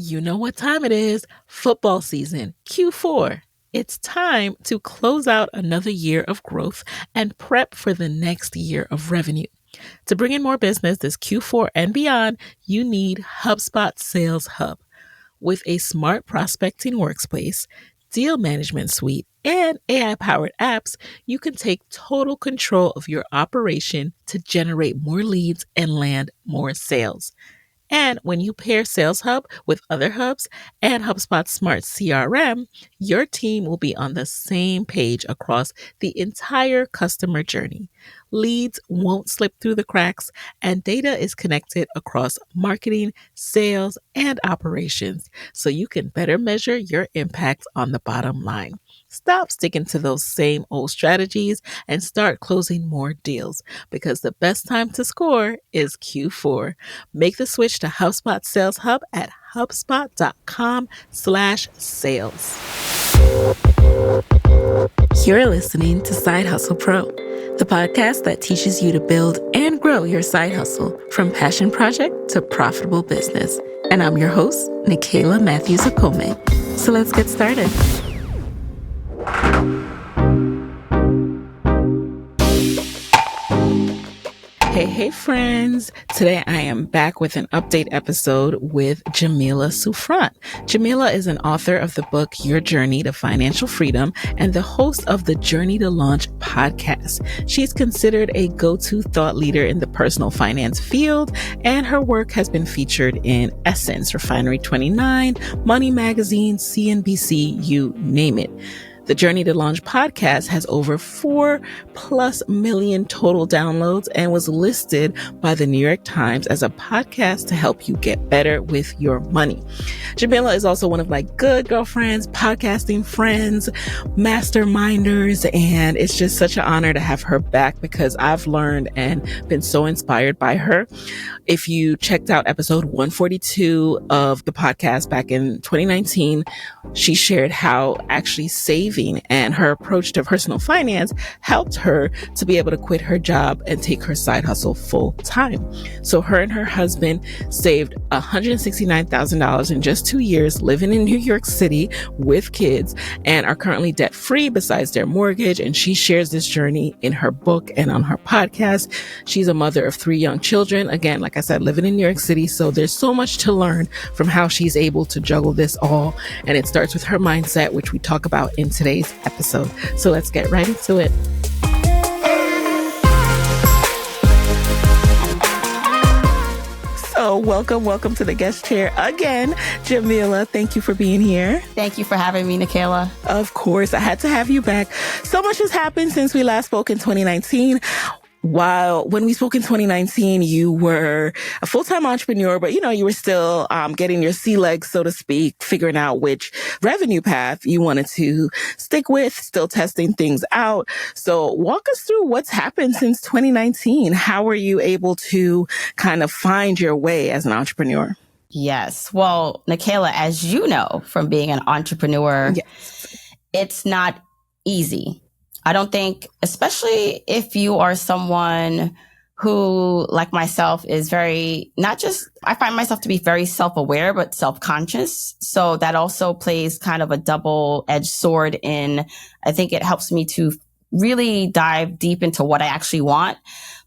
You know what time it is. Football season, Q4. It's time to close out another year of growth and prep for the next year of revenue. To bring in more business this Q4 and beyond, you need HubSpot Sales Hub. With a smart prospecting workspace, deal management suite, and AI-powered apps, you can take total control of your operation to generate more leads and land more sales. And when you pair Sales Hub with other hubs and HubSpot's Smart CRM, your team will be on the same page across the entire customer journey. Leads won't slip through the cracks, and data is connected across marketing, sales, and operations, so you can better measure your impact on the bottom line. Stop sticking to those same old strategies and start closing more deals, because the best time to score is Q4. Make the switch to HubSpot Sales Hub at hubspot.com/sales. You're listening to Side Hustle Pro, the podcast that teaches you to build and grow your side hustle from passion project to profitable business. And I'm your host, Nicaila Matthews-Okome. So let's get started. Hey friends. Today I am back with an update episode with Jamila Souffrant. Jamila is an author of the book Your Journey to Financial Freedom and the host of the Journey to Launch podcast. She's considered a go-to thought leader in the personal finance field, and her work has been featured in Essence, Refinery 29, Money Magazine, CNBC, you name it. The Journey to Launch podcast has over 4+ million total downloads and was listed by the New York Times as a podcast to help you get better with your money. Jamila is also one of my good girlfriends, podcasting friends, masterminders, and it's just such an honor to have her back because I've learned and been so inspired by her. If you checked out episode 142 of the podcast back in 2019, she shared how actually saving and her approach to personal finance helped her to be able to quit her job and take her side hustle full time. So her and her husband saved $169,000 in just 2 years living in New York City with kids and are currently debt free besides their mortgage. And she shares this journey in her book and on her podcast. She's a mother of 3 young children. Again, like I said, living in New York City. So there's so much to learn from how she's able to juggle this all. And it starts with her mindset, which we talk about in today's episode. So let's get right into it. So welcome to the guest chair again, Jamila. Thank you for being here. Thank you for having me, Nicaila. Of course, I had to have you back. So much has happened since we last spoke in 2019. When we spoke in 2019, you were a full-time entrepreneur, but you were still getting your sea legs, so to speak, figuring out which revenue path you wanted to stick with, still testing things out. So walk us through what's happened since 2019. How were you able to kind of find your way as an entrepreneur? Yes. Well, Nicaila, as you know from being an entrepreneur, yes, it's not easy. I don't think, especially if you are someone who, like myself, is I find myself to be very self-aware, but self-conscious. So that also plays kind of a double-edged sword I think it helps me to really dive deep into what I actually want.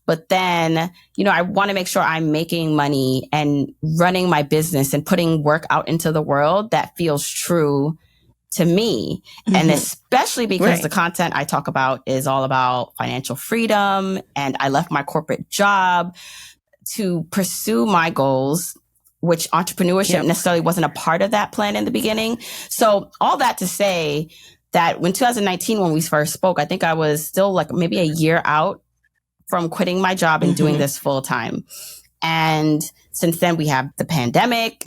But then, I want to make sure I'm making money and running my business and putting work out into the world that feels true to me. Mm-hmm. And especially because the content I talk about is all about financial freedom. And I left my corporate job to pursue my goals, which entrepreneurship necessarily wasn't a part of that plan in the beginning. So all that to say that when 2019, when we first spoke, I think I was still like maybe a year out from quitting my job and doing this full time. And since then we have the pandemic,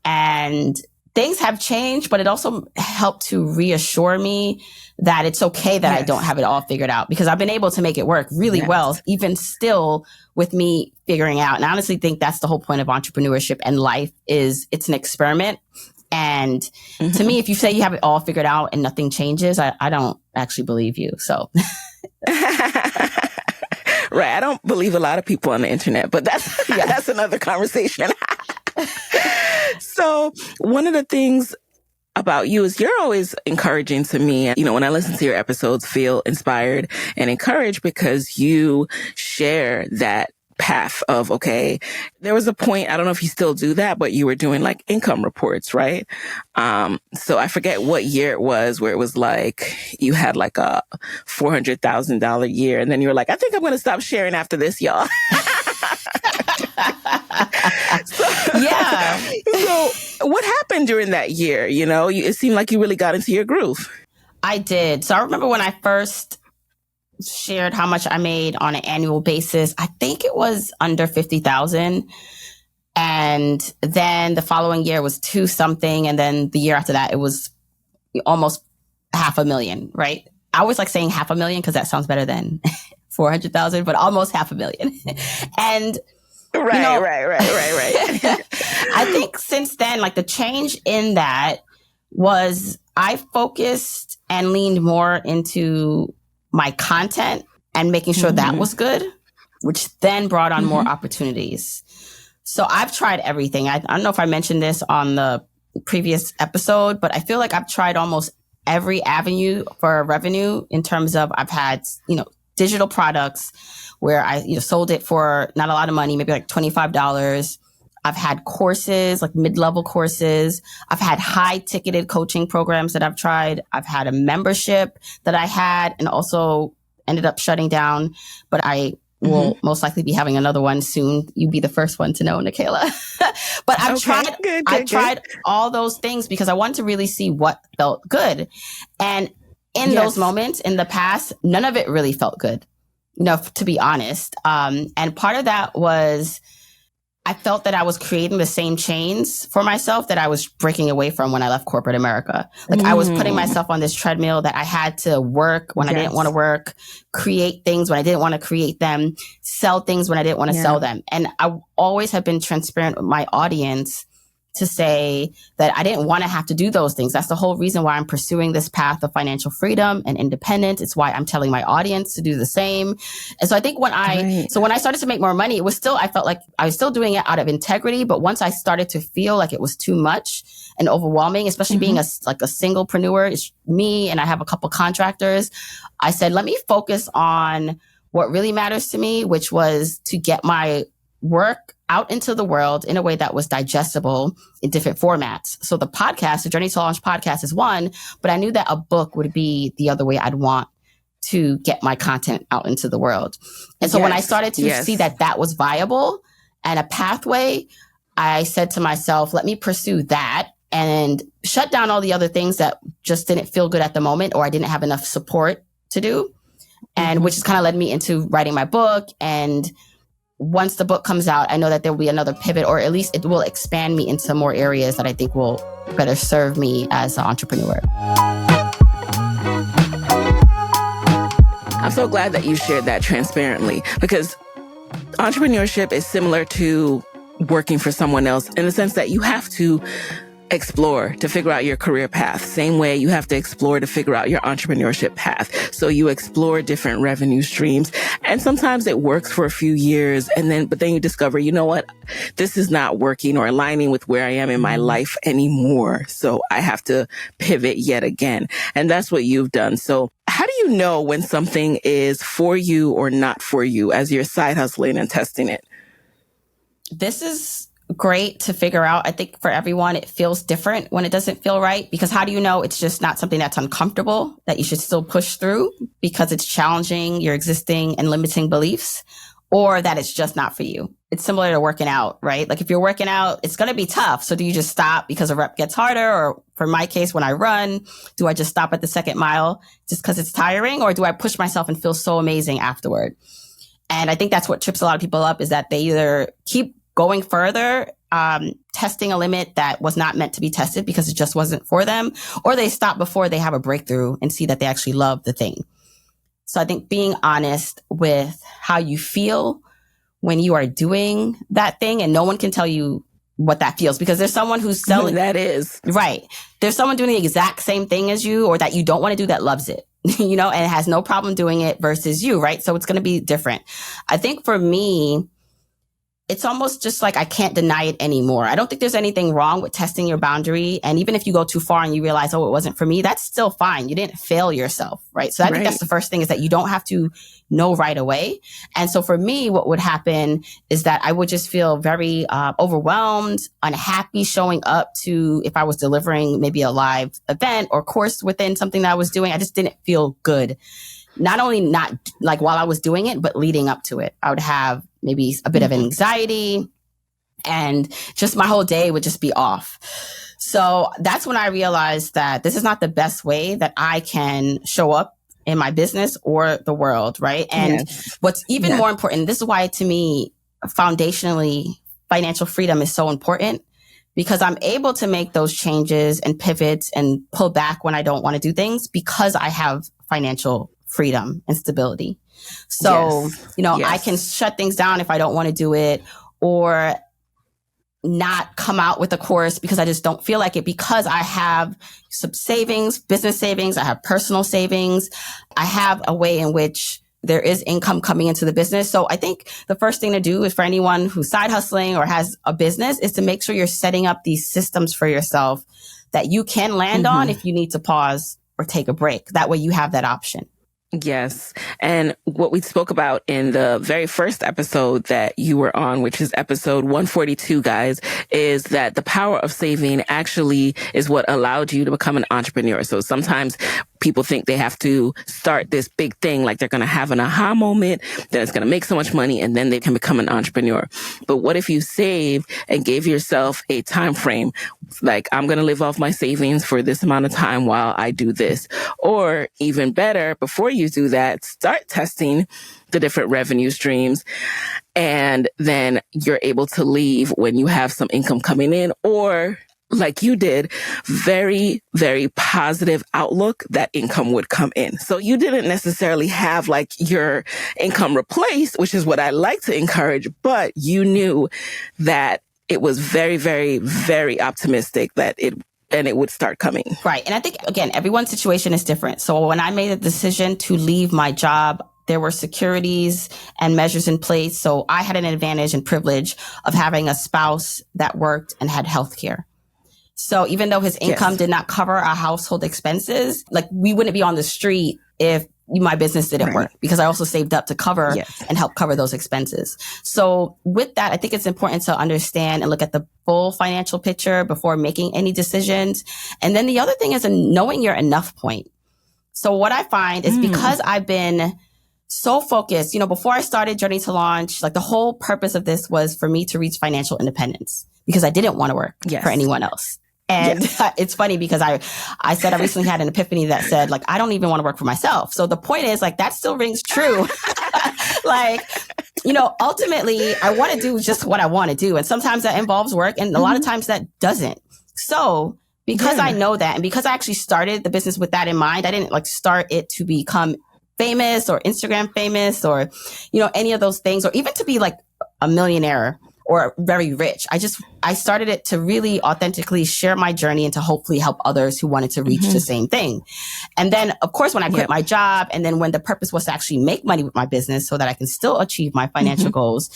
and things have changed, but it also helped to reassure me that it's okay that I don't have it all figured out, because I've been able to make it work really well, even still with me figuring out. And I honestly think that's the whole point of entrepreneurship and life is it's an experiment. And to me, if you say you have it all figured out and nothing changes, I don't actually believe you. So. Right. I don't believe a lot of people on the internet, but that's another conversation. So one of the things about you is you're always encouraging to me. You know, when I listen to your episodes, feel inspired and encouraged because you share that path of, okay, there was a point, I don't know if you still do that, but you were doing like income reports, right? So I forget what year it was where it was like you had like a $400,000 year. And then you were like, I think I'm going to stop sharing after this, y'all. Yeah. So what happened during that year? You know, it seemed like you really got into your groove. I did. So I remember when I first shared how much I made on an annual basis, I think it was under 50,000. And then the following year was 2 something. And then the year after that, it was almost 500,000, right? I always like saying 500,000 because that sounds better than 400,000, but almost 500,000. And Right. I think since then, like the change in that was I focused and leaned more into my content and making sure that was good, which then brought on more opportunities. So I've tried everything. I don't know if I mentioned this on the previous episode, but I feel like I've tried almost every avenue for revenue in terms of I've had, digital products where I sold it for not a lot of money, maybe like $25. I've had courses, like mid-level courses. I've had high-ticketed coaching programs that I've tried. I've had a membership that I had and also ended up shutting down. But I will most likely be having another one soon. You'd be the first one to know, Nikayla. But I've tried all those things because I wanted to really see what felt good. And in those moments in the past, none of it really felt good, to be honest. And part of that was I felt that I was creating the same chains for myself that I was breaking away from when I left corporate America. Like I was putting myself on this treadmill that I had to work when I didn't want to work, create things when I didn't want to create them, sell things when I didn't want to sell them. And I always have been transparent with my audience to say that I didn't want to have to do those things. That's the whole reason why I'm pursuing this path of financial freedom and independence. It's why I'm telling my audience to do the same. And so I think when I started to make more money, I felt like I was still doing it out of integrity. But once I started to feel like it was too much and overwhelming, especially being a singlepreneur, it's me and I have a couple contractors, I said, let me focus on what really matters to me, which was to get my work out into the world in a way that was digestible in different formats. So the podcast, the Journey to Launch podcast is one, but I knew that a book would be the other way I'd want to get my content out into the world. And so when I started to see that that was viable and a pathway, I said to myself, let me pursue that and shut down all the other things that just didn't feel good at the moment or I didn't have enough support to do. And which has kind of led me into writing my book. And once the book comes out, I know that there will be another pivot, or at least it will expand me into more areas that I think will better serve me as an entrepreneur. I'm so glad that you shared that transparently because entrepreneurship is similar to working for someone else in the sense that you have to explore to figure out your career path. Same way you have to explore to figure out your entrepreneurship path. So you explore different revenue streams and sometimes it works for a few years but then you discover, you know what, this is not working or aligning with where I am in my life anymore. So I have to pivot yet again. And that's what you've done. So how do you know when something is for you or not for you as you're side hustling and testing it? This is great to figure out. I think for everyone, it feels different when it doesn't feel right, because how do you know it's just not something that's uncomfortable that you should still push through because it's challenging your existing and limiting beliefs, or that it's just not for you? It's similar to working out, right? Like if you're working out, it's going to be tough. So do you just stop because a rep gets harder? Or for my case, when I run, do I just stop at the second mile just because it's tiring? Or do I push myself and feel so amazing afterward? And I think that's what trips a lot of people up, is that they either keep going further, testing a limit that was not meant to be tested because it just wasn't for them, or they stop before they have a breakthrough and see that they actually love the thing. So I think being honest with how you feel when you are doing that thing, and no one can tell you what that feels, because there's someone who's selling. That is. Right. There's someone doing the exact same thing as you, or that you don't want to do, that loves it, and has no problem doing it versus you, right? So it's going to be different. I think for me, it's almost just like I can't deny it anymore. I don't think there's anything wrong with testing your boundary. And even if you go too far and you realize, oh, it wasn't for me, that's still fine. You didn't fail yourself, right? So I think that's the first thing, is that you don't have to know right away. And so for me, what would happen is that I would just feel very overwhelmed, unhappy showing up to, if I was delivering maybe a live event or course within something that I was doing, I just didn't feel good. Not only not like while I was doing it, but leading up to it. I would have maybe a bit of anxiety, and just my whole day would just be off. So that's when I realized that this is not the best way that I can show up in my business or the world, right? And what's even more important, this is why to me, foundationally, financial freedom is so important, because I'm able to make those changes and pivots and pull back when I don't want to do things, because I have financial freedom and stability. So, I can shut things down if I don't want to do it, or not come out with a course because I just don't feel like it, because I have some savings, business savings, I have personal savings. I have a way in which there is income coming into the business. So I think the first thing to do is, for anyone who's side hustling or has a business, is to make sure you're setting up these systems for yourself that you can land on if you need to pause or take a break. That way you have that option. Yes. And what we spoke about in the very first episode that you were on, which is episode 142, guys, is that the power of saving actually is what allowed you to become an entrepreneur. So sometimes people think they have to start this big thing, like they're going to have an aha moment, then it's going to make so much money, and then they can become an entrepreneur. But what if you save and gave yourself a time frame? Like, I'm going to live off my savings for this amount of time while I do this. Or even better, before you do that, start testing the different revenue streams. And then you're able to leave when you have some income coming in, or like you did, very, very positive outlook that income would come in. So you didn't necessarily have like your income replaced, which is what I like to encourage, but you knew that it was very, very, very optimistic that it would start coming. Right. And I think, again, everyone's situation is different. So when I made a decision to leave my job, there were securities and measures in place. So I had an advantage and privilege of having a spouse that worked and had healthcare. So even though his income did not cover our household expenses, like, we wouldn't be on the street if my business didn't work, because I also saved up to cover and help cover those expenses. So with that, I think it's important to understand and look at the full financial picture before making any decisions. And then the other thing is knowing your enough point. So what I find is, because I've been so focused, before I started Journey to Launch, like, the whole purpose of this was for me to reach financial independence, because I didn't want to work for anyone else. And it's funny, because I said I recently had an epiphany that said, like, I don't even want to work for myself. So the point is, like, that still rings true. Like, ultimately, I want to do just what I want to do. And sometimes that involves work, and a lot of times that doesn't. So because I know that, and because I actually started the business with that in mind, I didn't start it to become famous or Instagram famous or, any of those things, or even to be like a millionaire or very rich. I started it to really authentically share my journey and to hopefully help others who wanted to reach the same thing. And then, of course, when I quit my job, and then when the purpose was to actually make money with my business so that I can still achieve my financial goals,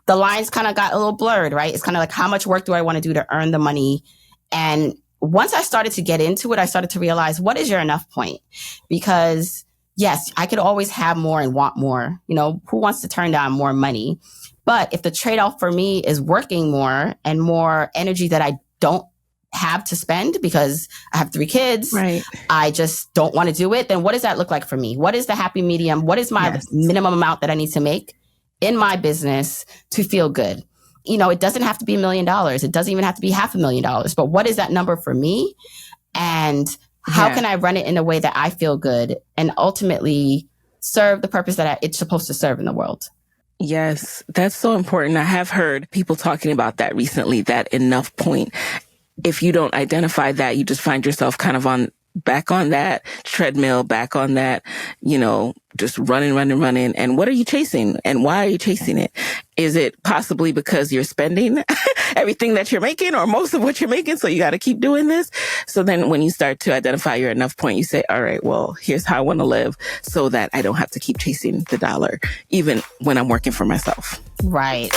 the lines kind of got a little blurred, right? It's kind of like, how much work do I want to do to earn the money? And once I started to get into it, I started to realize, what is your enough point? Because yes, I could always have more and want more. Who wants to turn down more money? But if the trade-off for me is working more and more energy that I don't have to spend because I have 3 kids, I just don't want to do it, then what does that look like for me? What is the happy medium? What is my minimum amount that I need to make in my business to feel good? It doesn't have to be $1 million. It doesn't even have to be $500,000. But what is that number for me? And how can I run it in a way that I feel good and ultimately serve the purpose that it's supposed to serve in the world? Yes, that's so important. I have heard people talking about that recently, that enough point. If you don't identify that, you just find yourself kind of back on that treadmill, back on that, just running. And what are you chasing? And why are you chasing it? Is it possibly because you're spending everything that you're making or most of what you're making? So you got to keep doing this. So then when you start to identify your enough point, you say, all right, well, here's how I want to live so that I don't have to keep chasing the dollar, even when I'm working for myself. Right.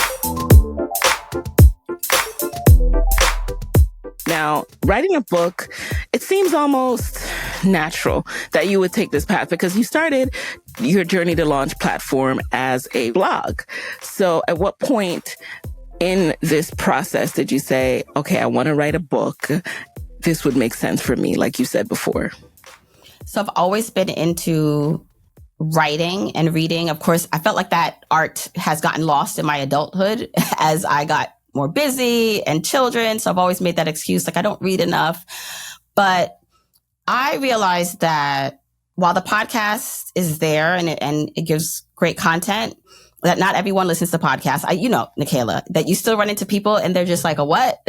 Now, writing a book, it seems almost natural that you would take this path because you started your Journey to Launch platform as a blog. So at what point in this process did you say, okay, I want to write a book? This would make sense for me, like you said before. So I've always been into writing and reading. Of course, I felt like that art has gotten lost in my adulthood as I got more busy and children. So I've always made that excuse, like I don't read enough. But I realized that while the podcast is there and it gives great content, that not everyone listens to podcasts. Nicaila, that you still run into people and they're just like, a what?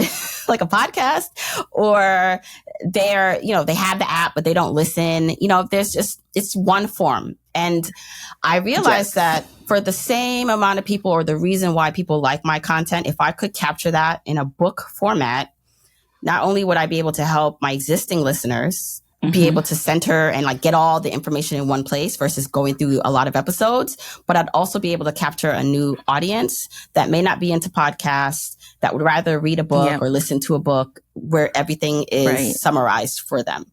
Like a podcast? Or they have the app, but they don't listen. It's one form. And I realized that for the same amount of people, or the reason why people like my content, if I could capture that in a book format, not only would I be able to help my existing listeners be able to center and like get all the information in one place versus going through a lot of episodes, but I'd also be able to capture a new audience that may not be into podcasts, that would rather read a book or listen to a book where everything is summarized for them.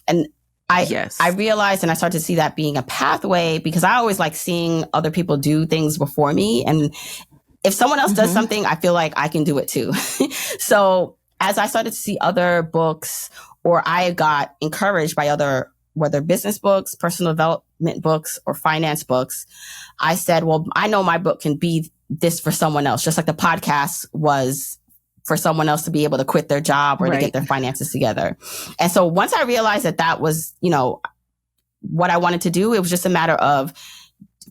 And I realized, and I started to see that being a pathway, because I always like seeing other people do things before me. And if someone else does something, I feel like I can do it too. So as I started to see other books, or I got encouraged by other, whether business books, personal development books, or finance books, I said, well, I know my book can be this for someone else, just like the podcast was for someone else to be able to quit their job or to get their finances together. And so once I realized that was, what I wanted to do, it was just a matter of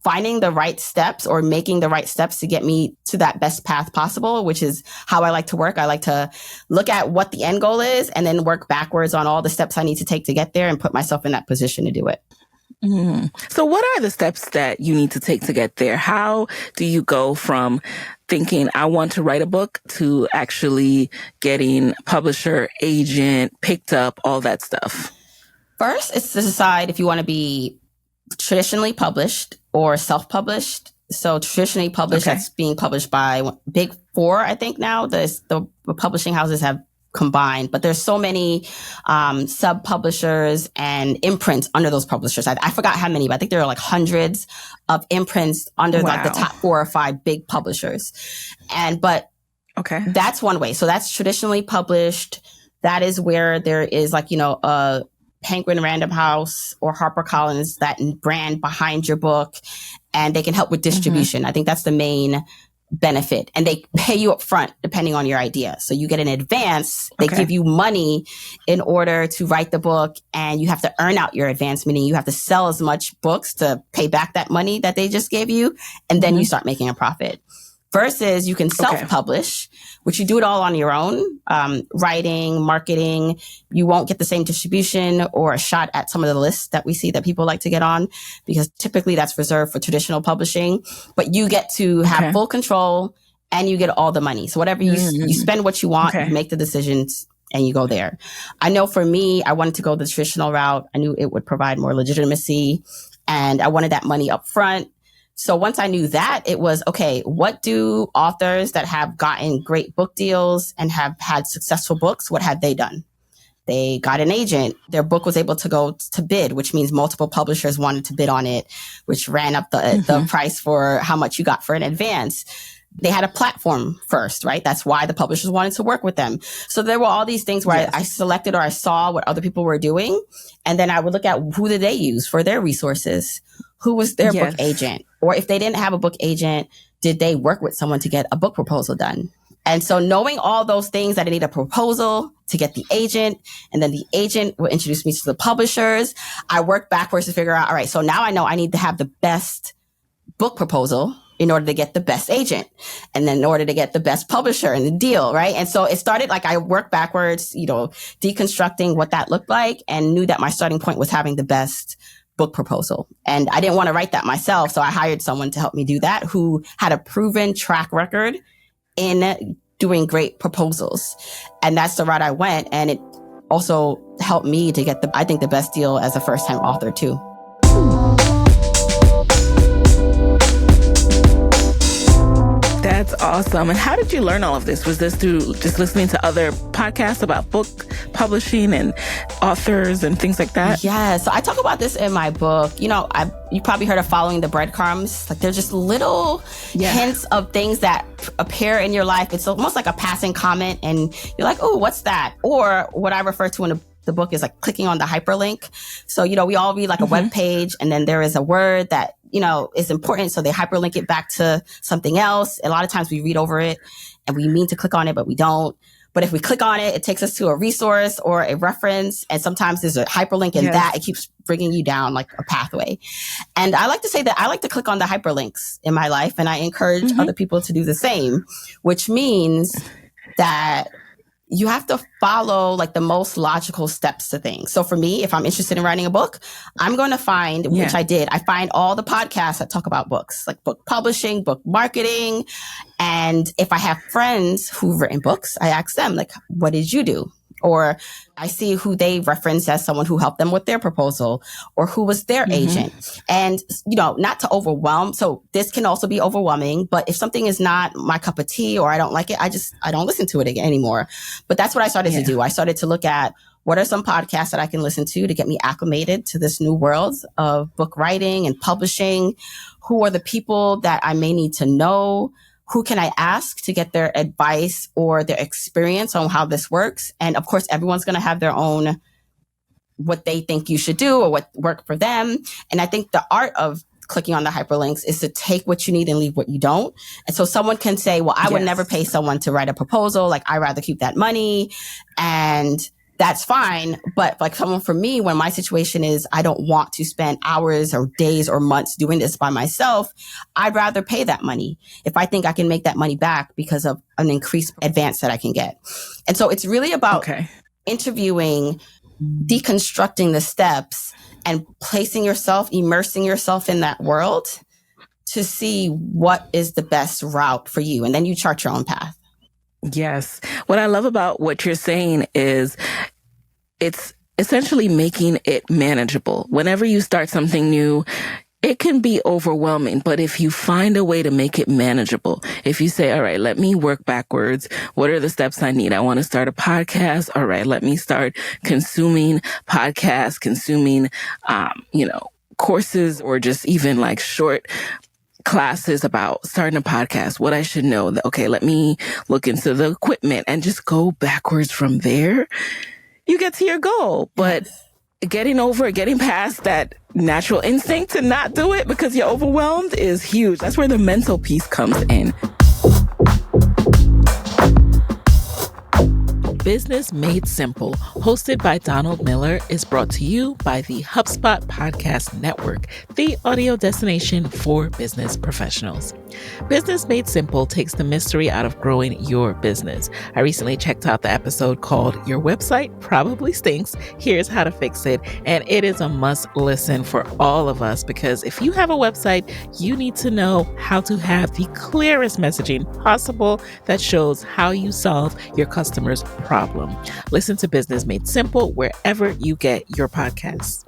finding the right steps or making the right steps to get me to that best path possible, which is how I like to work. I like to look at what the end goal is and then work backwards on all the steps I need to take to get there and put myself in that position to do it. So what are the steps that you need to take to get there? How do you go from thinking, I want to write a book, to actually getting publisher, agent, picked up, all that stuff? First, it's to decide if you want to be traditionally published or self-published. So traditionally published, that's being published by Big Four, I think now. The publishing houses have combined, but there's so many sub-publishers and imprints under those publishers. I forgot how many, but I think there are like hundreds of imprints under like the top 4 or 5 big publishers. But that's one way. So that's traditionally published. That is where there is like, a Penguin Random House or HarperCollins, that brand behind your book, and they can help with distribution. I think that's the main benefit. And they pay you up front depending on your idea. So you get an advance. They give you money in order to write the book, and you have to earn out your advance, meaning you have to sell as much books to pay back that money that they just gave you. And then you start making a profit. Versus you can self-publish, which you do it all on your own, writing, marketing. You won't get the same distribution or a shot at some of the lists that we see that people like to get on, because typically that's reserved for traditional publishing. But you get to have full control, and you get all the money. So whatever you spend what you want, you make the decisions, and you go there. I know for me, I wanted to go the traditional route. I knew it would provide more legitimacy, and I wanted that money up front. So once I knew that, it was, okay, what do authors that have gotten great book deals and have had successful books, what have they done? They got an agent. Their book was able to go to bid, which means multiple publishers wanted to bid on it, which ran up the price for how much you got for an advance. They had a platform first, right? That's why the publishers wanted to work with them. So there were all these things where I selected, or I saw what other people were doing. And then I would look at who did they use for their resources? Who was their book agent? Or if they didn't have a book agent, did they work with someone to get a book proposal done? And so knowing all those things, that I need a proposal to get the agent, and then the agent will introduce me to the publishers. I work backwards to figure out, all right, so now I know I need to have the best book proposal in order to get the best agent, and then in order to get the best publisher and the deal, right? And so it started like I worked backwards, deconstructing what that looked like, and knew that my starting point was having the best book proposal. And I didn't want to write that myself. So I hired someone to help me do that, who had a proven track record in doing great proposals. And that's the route I went. And it also helped me to get the best deal as a first-time author too. That That's awesome. And how did you learn all of this? Was this through just listening to other podcasts about book publishing and authors and things like that? Yeah. So I talk about this in my book. You probably heard of following the breadcrumbs. Like, they're just little hints of things that appear in your life. It's almost like a passing comment and you're like, oh, what's that? Or what I refer to in the book is like clicking on the hyperlink. So, we all read like a web page and then there is a word that, is important. So they hyperlink it back to something else. A lot of times we read over it and we mean to click on it, but we don't. But if we click on it, it takes us to a resource or a reference. And sometimes there's a hyperlink in that. It keeps bringing you down like a pathway. And I like to say that I like to click on the hyperlinks in my life. And I encourage other people to do the same, which means that you have to follow like the most logical steps to things. So for me, if I'm interested in writing a book, I'm going to find, which I did, I find all the podcasts that talk about books, like book publishing, book marketing. And if I have friends who've written books, I ask them like, what did you do? Or I see who they reference as someone who helped them with their proposal or who was their agent. And, not to overwhelm. So this can also be overwhelming, but if something is not my cup of tea or I don't like it, I don't listen to it anymore. But that's what I started to do. I started to look at what are some podcasts that I can listen to get me acclimated to this new world of book writing and publishing. Who are the people that I may need to know? Who can I ask to get their advice or their experience on how this works? And of course, everyone's going to have their own, what they think you should do or what worked for them. And I think the art of clicking on the hyperlinks is to take what you need and leave what you don't. And so someone can say, well, I would never pay someone to write a proposal. Like, I'd rather keep that money. And that's fine. But like someone for me, when my situation is, I don't want to spend hours or days or months doing this by myself, I'd rather pay that money if I think I can make that money back because of an increased advance that I can get. And so it's really about interviewing, deconstructing the steps and immersing yourself in that world to see what is the best route for you. And then you chart your own path. Yes. What I love about what you're saying is it's essentially making it manageable. Whenever you start something new, it can be overwhelming, but if you find a way to make it manageable, if you say, all right, let me work backwards. What are the steps I need? I want to start a podcast. All right, let me start consuming podcasts, consuming, courses or just even like short classes about starting a podcast, what I should know. Okay, let me look into the equipment and just go backwards from there. You get to your goal, but getting past that natural instinct to not do it because you're overwhelmed is huge. That's where the mental piece comes in. Business Made Simple, hosted by Donald Miller, is brought to you by the HubSpot Podcast Network, the audio destination for business professionals. Business Made Simple takes the mystery out of growing your business. I recently checked out the episode called Your Website Probably Stinks. Here's how to fix it. And it is a must listen for all of us because if you have a website, you need to know how to have the clearest messaging possible that shows how you solve your customers' problem. Listen to Business Made Simple wherever you get your podcasts.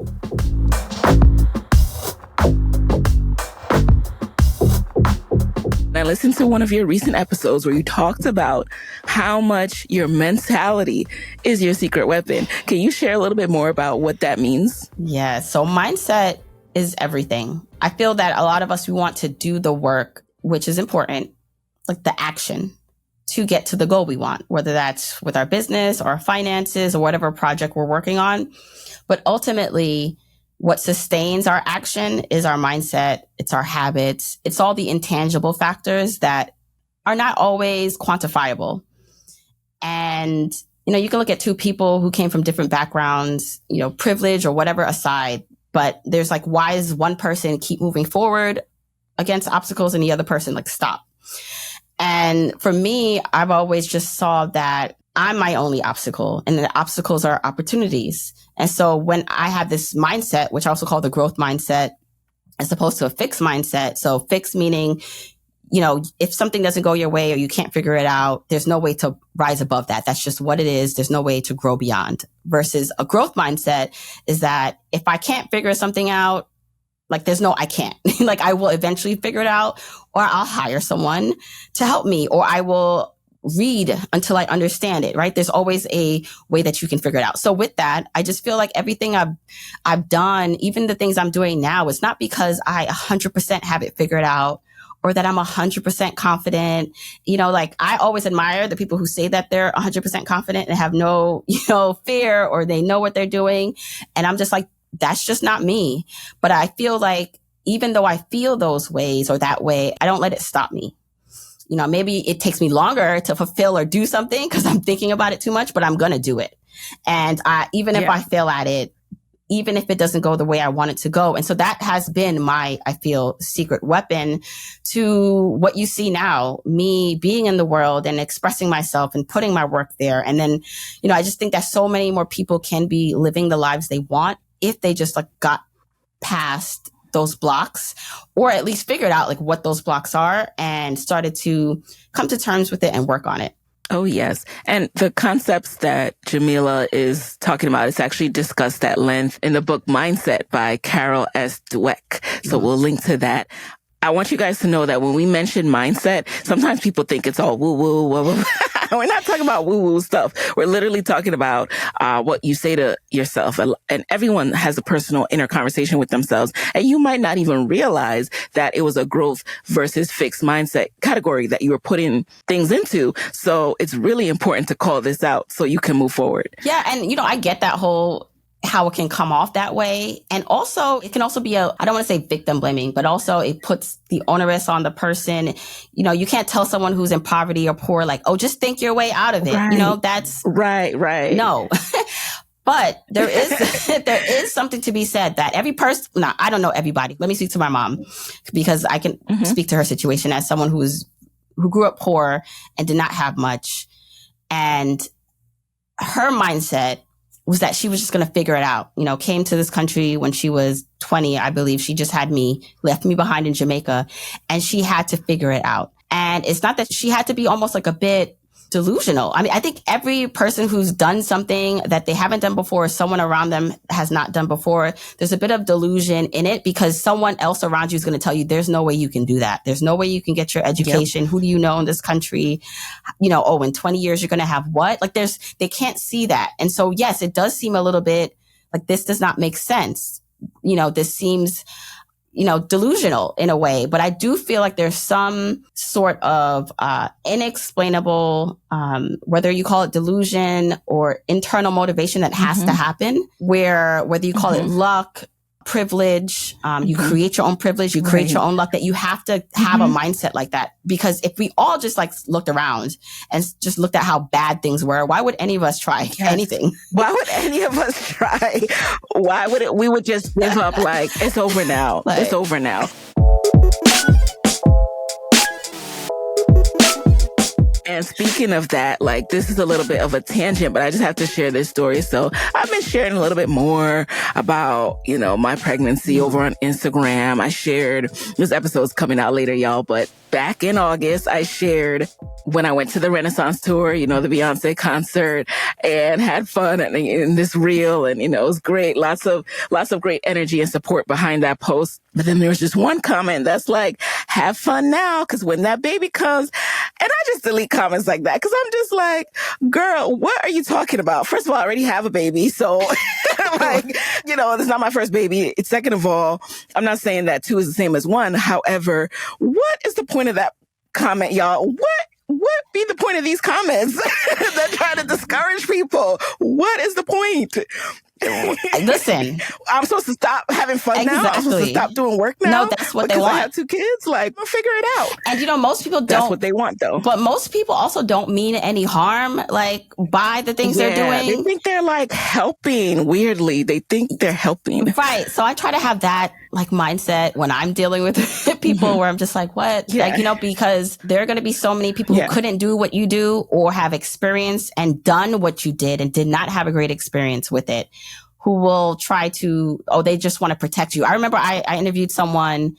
I listened to one of your recent episodes where you talked about how much your mentality is your secret weapon. Can you share a little bit more about what that means? Yeah, so mindset is everything. I feel that a lot of us, we want to do the work, which is important, like the action to get to the goal we want, whether that's with our business or our finances or whatever project we're working on. But ultimately, what sustains our action is our mindset. It's our habits. It's all the intangible factors that are not always quantifiable. And, you can look at two people who came from different backgrounds, privilege or whatever aside, but there's like, why does one person keep moving forward against obstacles and the other person like stop? And for me, I've always just saw that I'm my only obstacle and the obstacles are opportunities. And so when I have this mindset, which I also call the growth mindset, as opposed to a fixed mindset. So fixed meaning, if something doesn't go your way or you can't figure it out, there's no way to rise above that. That's just what it is. There's no way to grow beyond. Versus a growth mindset is that if I can't figure something out, Like there's no, I can't. Like I will eventually figure it out, or I'll hire someone to help me, or I will read until I understand it, right? There's always a way that you can figure it out. So with that, I just feel like everything I've done, even the things I'm doing now, it's not because I 100% have it figured out or that I'm 100% confident. You know, like I always admire the people who say that they're 100% confident and have no, fear, or they know what they're doing. And I'm just like, that's just not me. But I feel like even though I feel those ways or that way, I don't let it stop me. Maybe it takes me longer to fulfill or do something because I'm thinking about it too much, but I'm going to do it. And even if I fail at it, even if it doesn't go the way I want it to go. And so that has been my, I feel, secret weapon to what you see now, me being in the world and expressing myself and putting my work there. And then, I just think that so many more people can be living the lives they want if they just got past those blocks, or at least figured out what those blocks are and started to come to terms with it and work on it. Oh, yes. And the concepts that Jamila is talking about is actually discussed at length in the book Mindset by Carol S. Dweck. So we'll link to that. I want you guys to know that when we mention mindset, sometimes people think it's all woo-woo, woo-woo. We're not talking about woo-woo stuff. We're literally talking about what you say to yourself. And everyone has a personal inner conversation with themselves. And you might not even realize that it was a growth versus fixed mindset category that you were putting things into. So it's really important to call this out so you can move forward. Yeah. And, I get that whole how it can come off that way. And also, it can also be I don't want to say victim blaming, but also it puts the onus on the person. You can't tell someone who's in poverty or poor, just think your way out of it. Right. That's right. No. But there is something to be said that every person, now I don't know everybody. Let me speak to my mom because I can speak to her situation as someone who grew up poor and did not have much. And her mindset was that she was just going to figure it out. Came to this country when she was 20, I believe. She just had me, left me behind in Jamaica, and she had to figure it out. And it's not that she had to be almost a bit delusional. I mean, I think every person who's done something that they haven't done before, or someone around them has not done before, there's a bit of delusion in it because someone else around you is going to tell you there's no way you can do that. There's no way you can get your education. Yep. Who do you know in this country? In 20 years, you're going to have what? They can't see that. And so, yes, it does seem a little bit like this does not make sense. This seems delusional in a way, but I do feel like there's some sort of inexplainable, whether you call it delusion or internal motivation that has to happen, where whether you call it luck, privilege, you create your own privilege, you create your own luck, that you have to have a mindset like that. Because if we all just looked around and just looked at how bad things were, why would any of us try anything? Why would any of us try? Why would we would just give up it's over now. It's over now. And speaking of that, this is a little bit of a tangent, but I just have to share this story. So I've been sharing a little bit more about, my pregnancy over on Instagram. I shared, this episode's coming out later, y'all, but back in August, I shared when I went to the Renaissance tour, the Beyonce concert, and had fun in this reel. And, it was great. Lots of great energy and support behind that post. But then there was just one comment that's have fun now, because when that baby comes, and I just delete comments like that, because I'm just like, girl, what are you talking about? First of all, I already have a baby. So it's not my first baby. Second of all, I'm not saying that two is the same as one. However, what is the point of that comment, y'all? What be the point of these comments that try to discourage people? What is the point? Listen, I'm supposed to stop having fun now? I'm supposed to stop doing work now? No, that's what they want. I have two kids. We'll figure it out. And most people don't. That's what they want, though. But most people also don't mean any harm, by the things they're doing. They think they're helping. Weirdly, they think they're helping. Right. So I try to have that mindset when I'm dealing with people where I'm just what? Yeah. Because there are going to be so many people who couldn't do what you do or have experienced and done what you did and did not have a great experience with it, who will try to, they just want to protect you. I remember I interviewed someone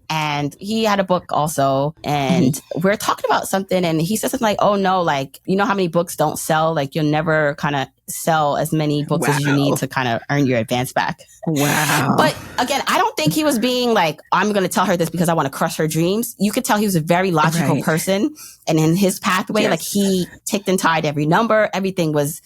and he had a book also, and we're talking about something and he said something oh no, how many books don't sell? You'll never kind of sell as many books as you need to kind of earn your advance back. Wow. But again, I don't think he was being like, I'm going to tell her this because I want to crush her dreams. You could tell he was a very logical person. And in his pathway, like he ticked and tied every number, everything was.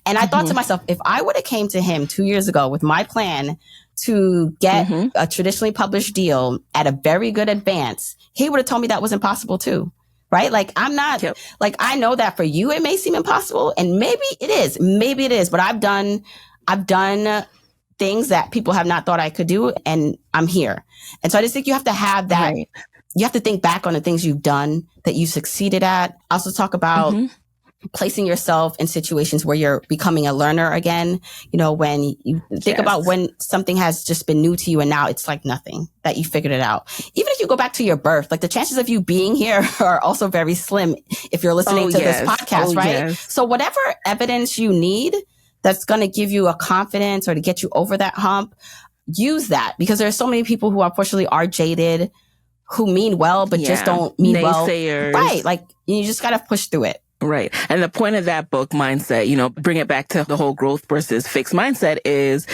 And I thought to myself, if I would have came to him 2 years ago with my plan to get a traditionally published deal at a very good advance, he would have told me that was impossible too. Right? Like I'm not like, I know that for you, it may seem impossible, and maybe it is, but I've done things that people have not thought I could do, and I'm here. And so I just think you have to have that. Right. You have to think back on the things you've done that you succeeded at. I also talk about placing yourself in situations where you're becoming a learner again. You know, when you think about when something has just been new to you and now it's like nothing, that you figured it out. Even if you go back to your birth, like the chances of you being here are also very slim if you're listening to this podcast, right? Yes. So whatever evidence you need that's going to give you a confidence or to get you over that hump, use that, because there are so many people who unfortunately are jaded, who mean well, but just don't mean naysayers. Well. Right. Like you just got to push through it. Right. And the point of that book, Mindset, you know, bring it back to the whole growth versus fixed mindset, is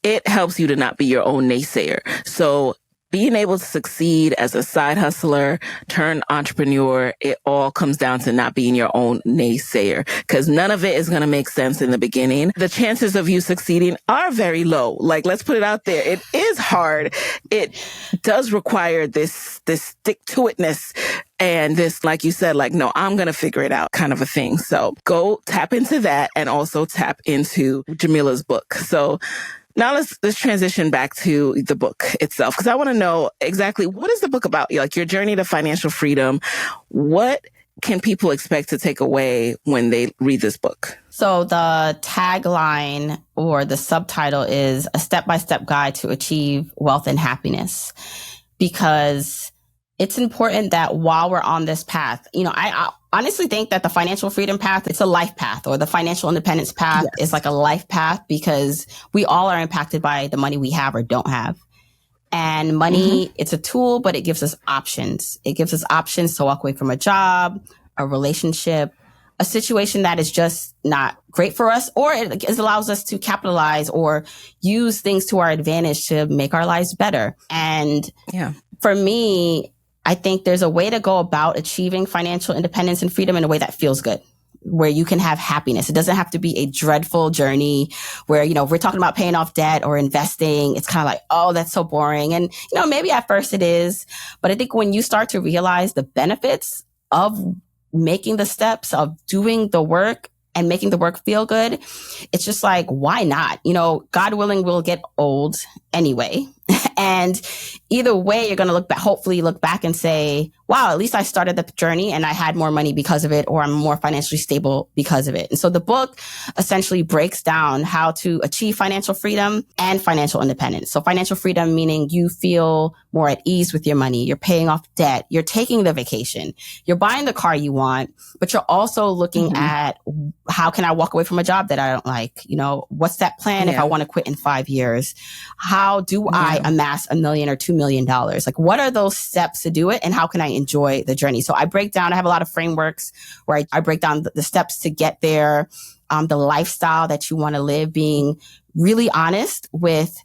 it helps you to not be your own naysayer. So being able to succeed as a side hustler, turn entrepreneur, it all comes down to not being your own naysayer, because none of it is going to make sense in the beginning. The chances of you succeeding are very low. Like, let's put it out there. It is hard. It does require this stick-to-itness and this, like you said, like, no, I'm going to figure it out kind of a thing. So go tap into that and also tap into Jamila's book. So now let's transition back to the book itself, because I want to know exactly what is the book about? Like your journey to financial freedom. What can people expect to take away when they read this book? So the tagline or the subtitle is A Step-by-Step Guide to Achieve Wealth and Happiness, because it's important that while we're on this path, you know, I honestly think that the financial freedom path, it's a life path, or the financial independence path is like a life path, because we all are impacted by the money we have or don't have. And money, it's a tool, but it gives us options. It gives us options to walk away from a job, a relationship, a situation that is just not great for us, or it allows us to capitalize or use things to our advantage to make our lives better. And for me, I think there's a way to go about achieving financial independence and freedom in a way that feels good, where you can have happiness. It doesn't have to be a dreadful journey where, you know, if we're talking about paying off debt or investing, it's kind of like, oh, that's so boring. And, you know, maybe at first it is, but I think when you start to realize the benefits of making the steps, of doing the work and making the work feel good, it's just like, why not? You know, God willing, we'll get old anyway. And either way, you're going to hopefully look back and say, wow, at least I started the journey and I had more money because of it, or I'm more financially stable because of it. And so the book essentially breaks down how to achieve financial freedom and financial independence. So financial freedom, meaning you feel more at ease with your money. You're paying off debt. You're taking the vacation. You're buying the car you want, but you're also looking at, how can I walk away from a job that I don't like? You know, what's that plan if I want to quit in 5 years? How do I amass $1 million or $2 million? Like, what are those steps to do it? And how can I enjoy the journey? So I have a lot of frameworks where I break down the steps to get there, the lifestyle that you want to live, being really honest with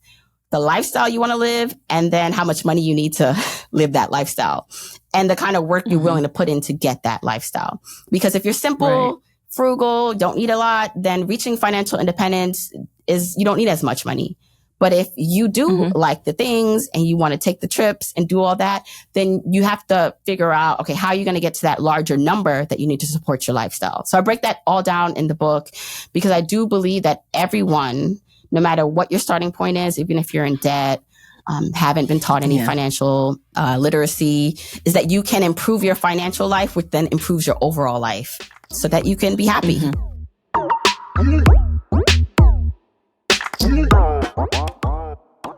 the lifestyle you want to live, and then how much money you need to live that lifestyle, and the kind of work you're willing to put in to get that lifestyle. Because if you're simple, frugal, don't need a lot, then reaching financial independence is, you don't need as much money. But if you do like the things and you want to take the trips and do all that, then you have to figure out, okay, how are you going to get to that larger number that you need to support your lifestyle? So I break that all down in the book, because I do believe that everyone, no matter what your starting point is, even if you're in debt, haven't been taught any financial literacy, is that you can improve your financial life, which then improves your overall life, so that you can be happy.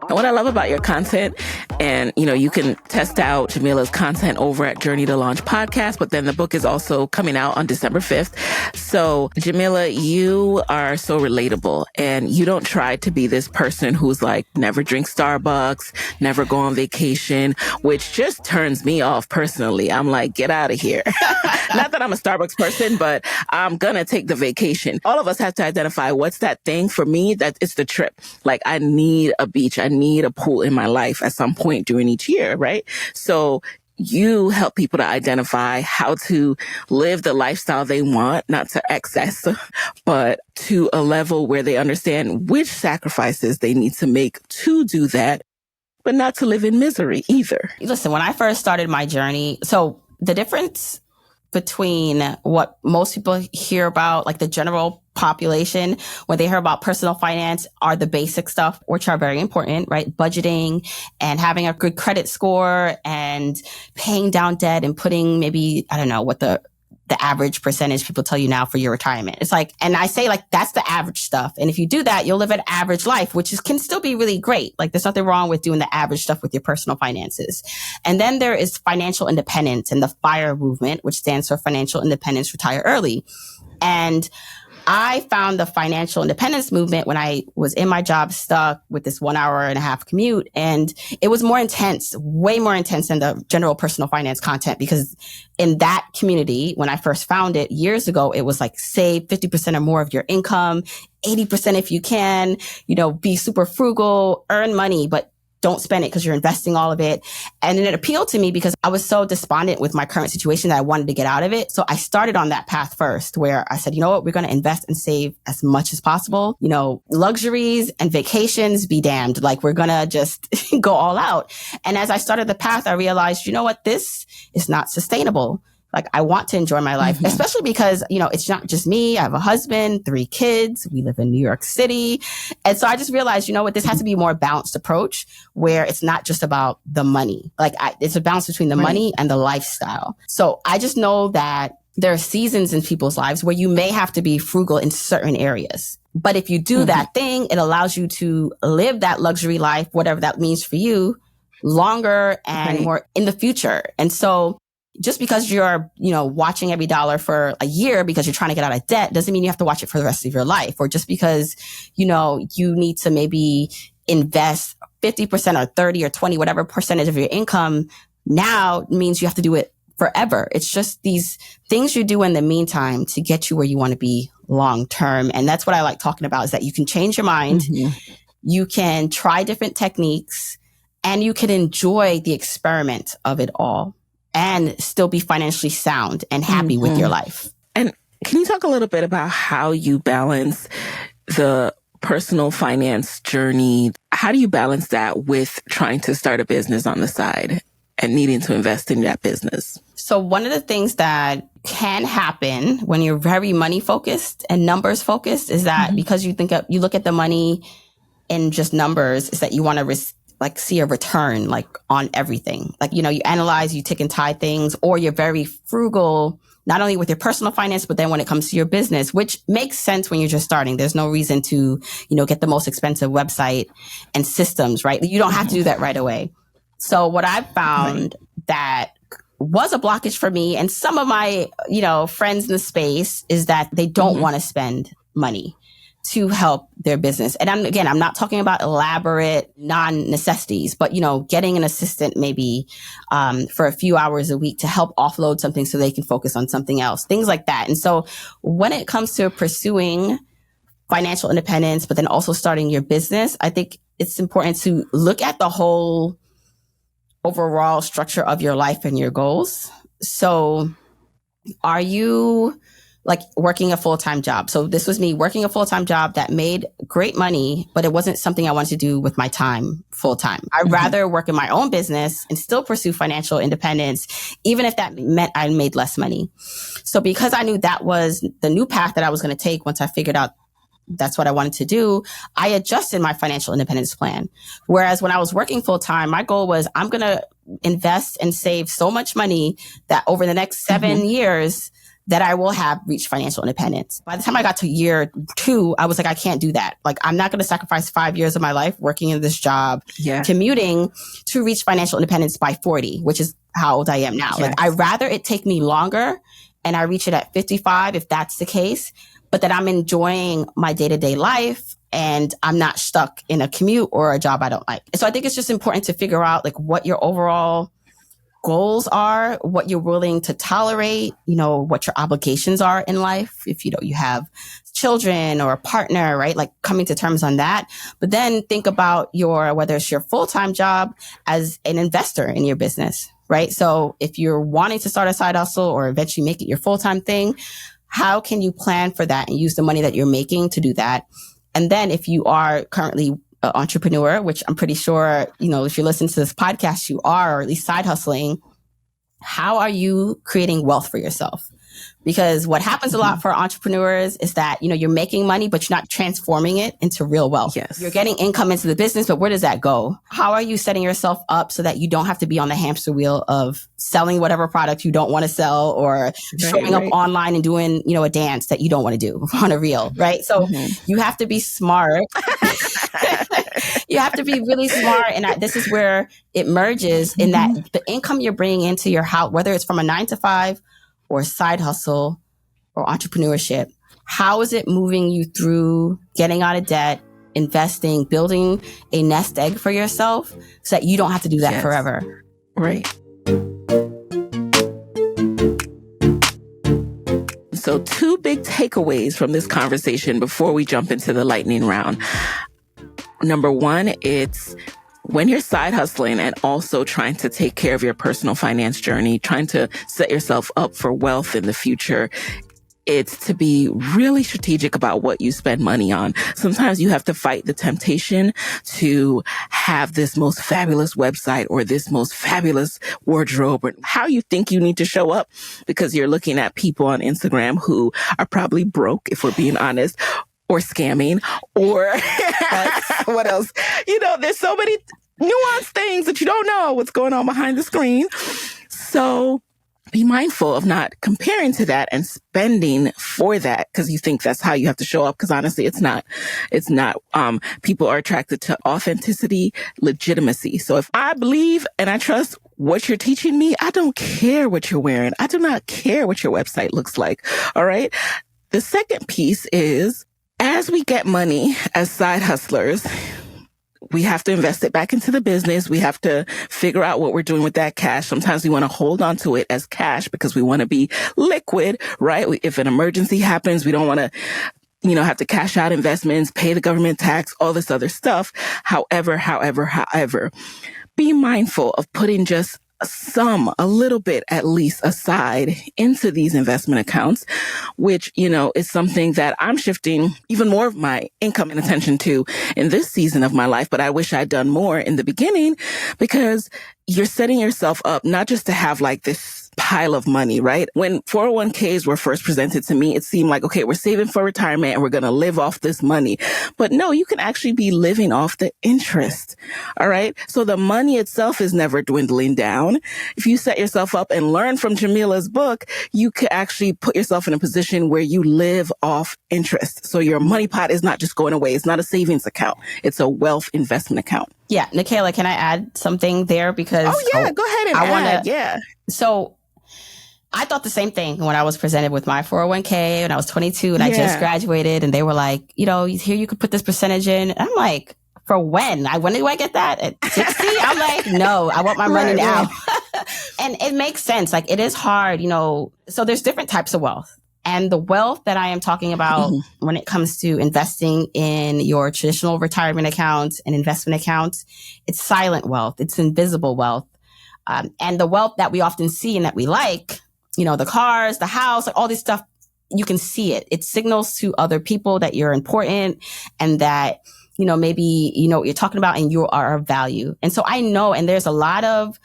I what I love about your content, and, you can test out Jamila's content over at Journey to Launch podcast, but then the book is also coming out on December 5th. So Jamila, you are so relatable, and you don't try to be this person who's like, never drink Starbucks, never go on vacation, which just turns me off personally. I'm like, get out of here. Not that I'm a Starbucks person, but I'm gonna take the vacation. All of us have to identify what's that thing. For me, that it's the trip. Like, I need a beach. I need a pool in my life at some point during each year, right? So you help people to identify how to live the lifestyle they want, not to excess, but to a level where they understand which sacrifices they need to make to do that, but not to live in misery either. Listen, when I first started my journey, so the difference between what most people hear about, like the general population, when they hear about personal finance, are the basic stuff, which are very important, right? Budgeting and having a good credit score and paying down debt and putting maybe, I don't know what the average percentage people tell you now for your retirement. It's like, and I say like, that's the average stuff. And if you do that, you'll live an average life, which can still be really great. Like, there's nothing wrong with doing the average stuff with your personal finances. And then there is financial independence and the FIRE movement, which stands for Financial Independence, Retire Early. And I found the financial independence movement when I was in my job stuck with this 1.5-hour commute. And it was more intense, way more intense than the general personal finance content, because in that community, when I first found it years ago, it was like, save 50% or more of your income, 80% if you can, be super frugal, earn money, but don't spend it because you're investing all of it. And it appealed to me because I was so despondent with my current situation that I wanted to get out of it. So I started on that path first, where I said, you know what, we're going to invest and save as much as possible. Luxuries and vacations be damned. Like, we're going to just go all out. And as I started the path, I realized, you know what, this is not sustainable. Like, I want to enjoy my life, especially because, it's not just me. I have a husband, 3 kids. We live in New York City. And so I just realized, this has to be a more balanced approach, where it's not just about the money. Like, it's a balance between the money and the lifestyle. So I just know that there are seasons in people's lives where you may have to be frugal in certain areas. But if you do that thing, it allows you to live that luxury life, whatever that means for you, longer and more in the future. And so just because you're, watching every dollar for a year because you're trying to get out of debt doesn't mean you have to watch it for the rest of your life. Or just because, you need to maybe invest 50% or 30 or 20, whatever percentage of your income now means you have to do it forever. It's just these things you do in the meantime to get you where you want to be long term. And that's what I like talking about, is that you can change your mind. You can try different techniques, and you can enjoy the experiment of it all, and still be financially sound and happy with your life. And can you talk a little bit about how you balance the personal finance journey? How do you balance that with trying to start a business on the side and needing to invest in that business? So one of the things that can happen when you're very money focused and numbers focused is that because you look at the money in just numbers, is that you want to see a return, on everything. You analyze, you tick and tie things, or you're very frugal, not only with your personal finance, but then when it comes to your business, which makes sense when you're just starting. There's no reason to, get the most expensive website and systems, right? You don't have to do that right away. So what I've found that was a blockage for me and some of my, friends in the space is that they don't want to spend money to help their business. And I'm not talking about elaborate non-necessities, but, getting an assistant maybe for a few hours a week to help offload something so they can focus on something else, things like that. And so when it comes to pursuing financial independence, but then also starting your business, I think it's important to look at the whole overall structure of your life and your goals. So are you working a full-time job? So this was me working a full-time job that made great money, but it wasn't something I wanted to do with my time full-time. I'd rather work in my own business and still pursue financial independence, even if that meant I made less money. So because I knew that was the new path that I was going to take once I figured out that's what I wanted to do, I adjusted my financial independence plan. Whereas when I was working full-time, my goal was I'm going to invest and save so much money that over the next 7 years, that I will have reached financial independence. By the time I got to year 2, I was like, I can't do that. Like, I'm not going to sacrifice 5 years of my life working in this job, commuting to reach financial independence by 40, which is how old I am now. Yes. Like, I'd rather it take me longer and I reach it at 55, if that's the case, but that I'm enjoying my day-to-day life and I'm not stuck in a commute or a job I don't like. So I think it's just important to figure out like what your overall goals are, what you're willing to tolerate, what your obligations are in life. If, you have children or a partner, right? Like coming to terms on that. But then think about whether it's your full-time job as an investor in your business, right? So if you're wanting to start a side hustle or eventually make it your full-time thing, how can you plan for that and use the money that you're making to do that? And then if you are currently an entrepreneur, which I'm pretty sure, if you listen to this podcast, you are, or at least side hustling, how are you creating wealth for yourself? Because what happens a lot for entrepreneurs is that, you're making money, but you're not transforming it into real wealth. Yes. You're getting income into the business, but where does that go? How are you setting yourself up so that you don't have to be on the hamster wheel of selling whatever product you don't want to sell or showing up online and doing, a dance that you don't want to do on a reel, right? So you have to be smart. You have to be really smart. And this is where it merges in that the income you're bringing into your house, whether it's from a 9-to-5 or side hustle or entrepreneurship, how is it moving you through getting out of debt, investing, building a nest egg for yourself so that you don't have to do that forever? Right. So 2 big takeaways from this conversation before we jump into the lightning round. Number 1, it's when you're side hustling and also trying to take care of your personal finance journey, trying to set yourself up for wealth in the future, it's to be really strategic about what you spend money on. Sometimes you have to fight the temptation to have this most fabulous website or this most fabulous wardrobe or how you think you need to show up because you're looking at people on Instagram who are probably broke, if we're being honest, or scamming, or what else? There's so many nuanced things that you don't know what's going on behind the screen. So be mindful of not comparing to that and spending for that because you think that's how you have to show up. Because honestly, it's not. It's not. People are attracted to authenticity, legitimacy. So if I believe and I trust what you're teaching me, I don't care what you're wearing. I do not care what your website looks like. All right. The second piece is, as we get money as side hustlers, we have to invest it back into the business. We have to figure out what we're doing with that cash. Sometimes we want to hold on to it as cash because we want to be liquid, right? If an emergency happens, we don't want to, have to cash out investments, pay the government tax, all this other stuff. However, be mindful of putting just a little bit at least aside into these investment accounts, which, is something that I'm shifting even more of my income and attention to in this season of my life. But I wish I'd done more in the beginning because you're setting yourself up not just to have like this pile of money, right? When 401ks were first presented to me, it seemed like, okay, we're saving for retirement and we're going to live off this money. But no, you can actually be living off the interest. All right. So the money itself is never dwindling down. If you set yourself up and learn from Jamila's book, you could actually put yourself in a position where you live off interest. So your money pot is not just going away. It's not a savings account. It's a wealth investment account. Yeah. Nikayla, can I add something there? Because go ahead and add. So I thought the same thing when I was presented with my 401k when I was 22 and I just graduated and they were like, here you could put this percentage in. And I'm like, for when? When do I get that? At 60? I'm like, no, I want my money now. And it makes sense. Like it is hard, so there's different types of wealth. And the wealth that I am talking about when it comes to investing in your traditional retirement accounts and investment accounts, it's silent wealth. It's invisible wealth. And the wealth that we often see and that we like, the cars, the house, like all this stuff, you can see it. It signals to other people that you're important and that, maybe you know what you're talking about and you are of value. And so I know, and there's a lot of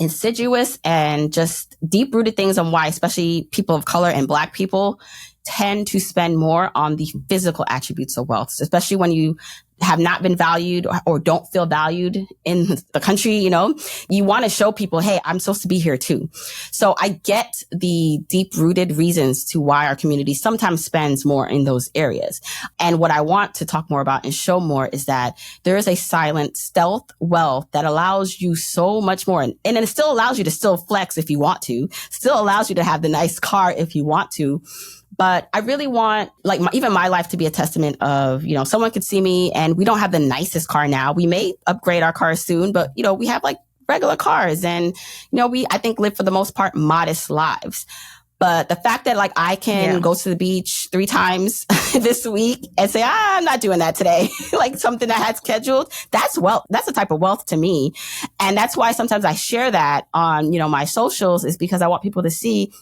insidious and just deep-rooted things on why, especially people of color and Black people, tend to spend more on the physical attributes of wealth, especially when you have not been valued or don't feel valued in the country. You want to show people, hey, I'm supposed to be here too. So I get the deep rooted reasons to why our community sometimes spends more in those areas. And what I want to talk more about and show more is that there is a silent stealth wealth that allows you so much more. And it still allows you to still flex if you want to, still allows you to have the nice car if you want to. But I really want even my life to be a testament of, someone could see me and we don't have the nicest car now. We may upgrade our cars soon, but, we have regular cars and, we, I think, live for the most part modest lives. But the fact that I can go to the beach 3 times this week and say, I'm not doing that today, something I had scheduled, that's wealth. That's a type of wealth to me. And that's why sometimes I share that on, my socials, is because I want people to see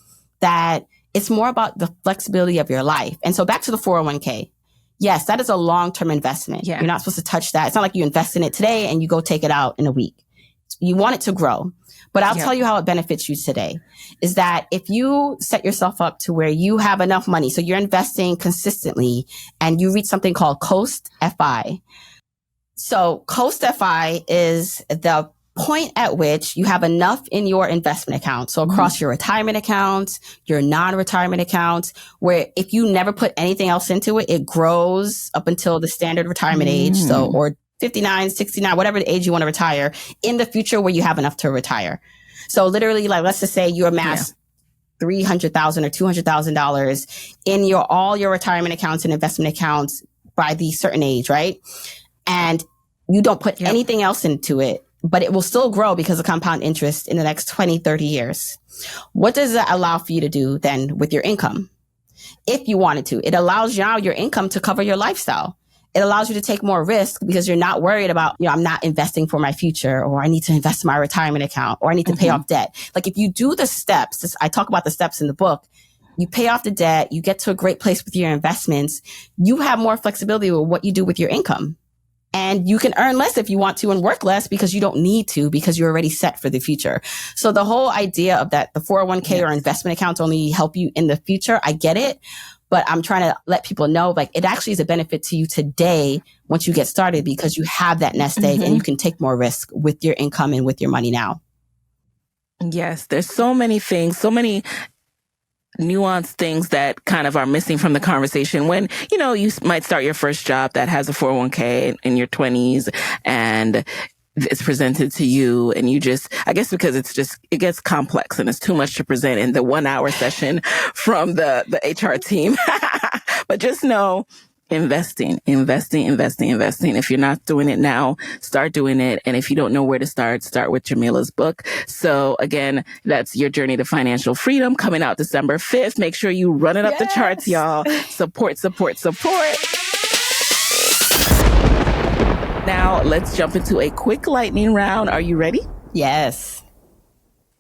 that it's more about the flexibility of your life. And so back to the 401k. Yes, that is a long-term investment. Yeah. You're not supposed to touch that. It's not like you invest in it today and you go take it out in a week. You want it to grow. But I'll tell you how it benefits you today is that if you set yourself up to where you have enough money, so you're investing consistently and you reach something called Coast FI. So Coast FI is the point at which you have enough in your investment account. So across your retirement accounts, your non-retirement accounts, where if you never put anything else into it, it grows up until the standard retirement age. So, or 59, 69, whatever the age you want to retire in the future where you have enough to retire. So literally, let's just say you amass $300,000 or $200,000 in all your retirement accounts and investment accounts by the certain age, right? And you don't put anything else into it, but it will still grow because of compound interest in the next 20, 30 years. What does that allow for you to do then with your income? If you wanted to, it allows now your income to cover your lifestyle. It allows you to take more risk because you're not worried about, I'm not investing for my future, or I need to invest in my retirement account, or I need to pay off debt. If you do the steps, I talk about the steps in the book, you pay off the debt, you get to a great place with your investments, you have more flexibility with what you do with your income. And you can earn less if you want to and work less because you don't need to, because you're already set for the future. So the whole idea of that, the 401k or investment accounts only help you in the future, I get it. But I'm trying to let people know, it actually is a benefit to you today once you get started, because you have that nest egg and you can take more risk with your income and with your money now. Yes, there's so many things, so many nuanced things that kind of are missing from the conversation when, you might start your first job that has a 401k in your 20s and it's presented to you and you just, I guess because it gets complex and it's too much to present in the 1 hour session from the HR team. But just know, investing. If you're not doing it now, start doing it. And if you don't know where to start with Jamila's book. So again, that's Your Journey to Financial Freedom, coming out December 5th. Make sure you run it up the charts, y'all. Support. Now let's jump into a quick lightning round. Are you ready? Yes.